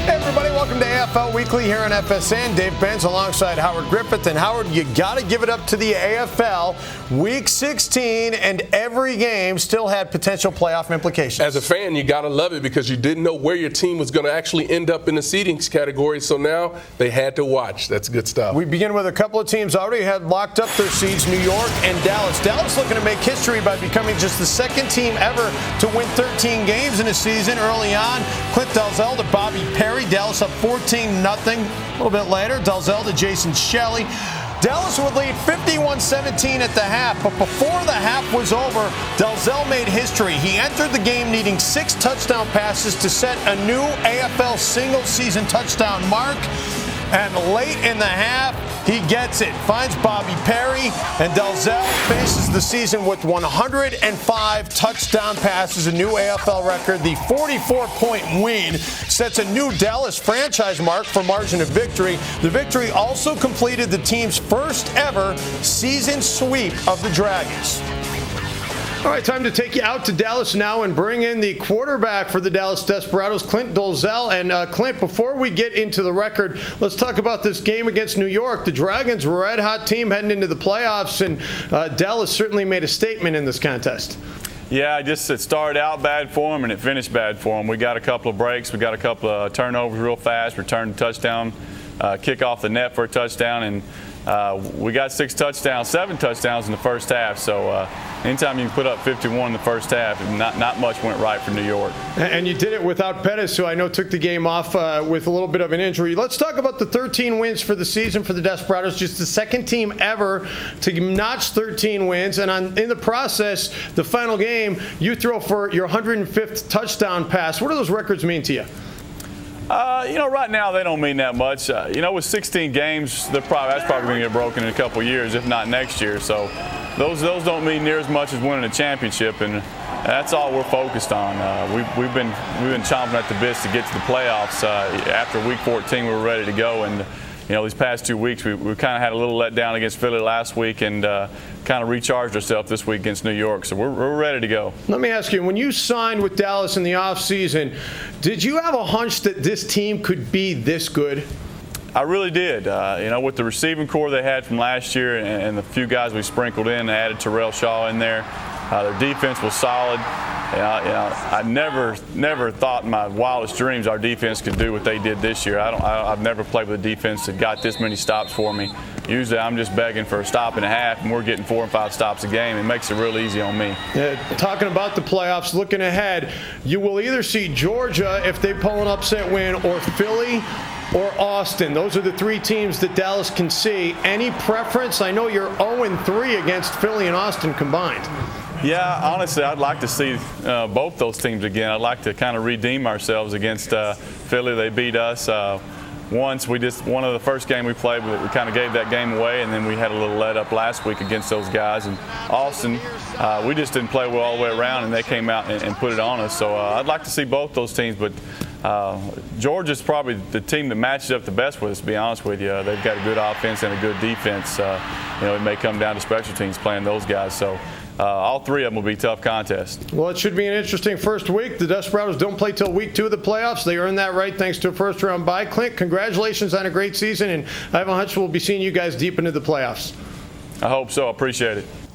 Hey everybody, welcome to AFL Weekly here on FSN. Dave Benz alongside Howard Griffith. And Howard, you got to give it up to the AFL. Week 16 and every game still had potential playoff implications. As a fan, you got to love it because you didn't know where your team was going to actually end up in the seedings category. So now they had to watch. That's good stuff. We begin with a couple of teams already had locked up their seeds, New York and Dallas. Dallas looking to make history by becoming just the second team ever to win 13 games in a season early on. Clint Dalzell to Bobby Perry. Dallas up 14-0. A little bit later, Dalzell to Jason Shelley. Dallas would lead 51-17 at the half, but before the half was over, Dalzell made history. He entered the game needing 6 touchdown passes to set a new AFL single-season touchdown mark. And late in the half, he gets it. Finds Bobby Perry, and Dalzell finishes the season with 105 touchdown passes, a new AFL record. The 44-point win sets a new Dallas franchise mark for margin of victory. The victory also completed the team's first ever season sweep of the Dragons. All right, time to take you out to Dallas now and bring in the quarterback for the Dallas Desperados, Clint Dalzell. And Clint, before we get into the record, let's talk about this game against New York. The Dragons were a red-hot team heading into the playoffs, and Dallas certainly made a statement in this contest. Yeah, it started out bad for them, and it finished bad for them. We got a couple of breaks. We got a couple of turnovers real fast, returned a touchdown, kick off the net for a touchdown, and we got 7 touchdowns in the first half. So anytime you can put up 51 in the first half, not much went right for New York. And you did it without Pettis, who I know took the game off with a little bit of an injury. Let's talk about the 13 wins for the season for the Desperados. Just the second team ever to notch 13 wins. And in the process, the final game, you throw for your 105th touchdown pass. What do those records mean to you? Right now they don't mean that much. With 16 games, that's probably going to get broken in a couple of years, if not next year. So those don't mean near as much as winning a championship, and that's all we're focused on. We've been chomping at the bits to get to the playoffs. After Week 14, we were ready to go, and these past 2 weeks, we kind of had a little letdown against Philly last week, and kind of recharged ourselves this week against New York. So we're ready to go. Let me ask you, when you signed with Dallas in the offseason, did you have a hunch that this team could be this good? I really did. With the receiving core they had from last year and the few guys we sprinkled in, added Terrell Shaw in there, their defense was solid. I never thought in my wildest dreams our defense could do what they did this year. I've never played with a defense that got this many stops for me. Usually I'm just begging for a stop and a half, and we're getting 4 and 5 stops a game. It makes it real easy on me. Talking about the playoffs, looking ahead, you will either see Georgia if they pull an upset win, or Philly, or Austin. Those are the 3 teams that Dallas can see. Any preference? I know you're 0-3 against Philly and Austin combined. Yeah, honestly, I'd like to see both those teams again. I'd like to kind of redeem ourselves against Philly. They beat us once. One of the first game we played, we kind of gave that game away, and then we had a little let up last week against those guys. And Austin, we just didn't play well all the way around, and they came out and put it on us. So I'd like to see both those teams, but Georgia's probably the team that matches up the best with us, to be honest with you. They've got a good offense and a good defense. It may come down to special teams playing those guys. So all 3 of them will be tough contests. Well, it should be an interesting first week. The Desperados don't play till week 2 of the playoffs. They earned that right thanks to a first-round bye. Clint, congratulations on a great season, and I have a hunch we'll be seeing you guys deep into the playoffs. I hope so. I appreciate it.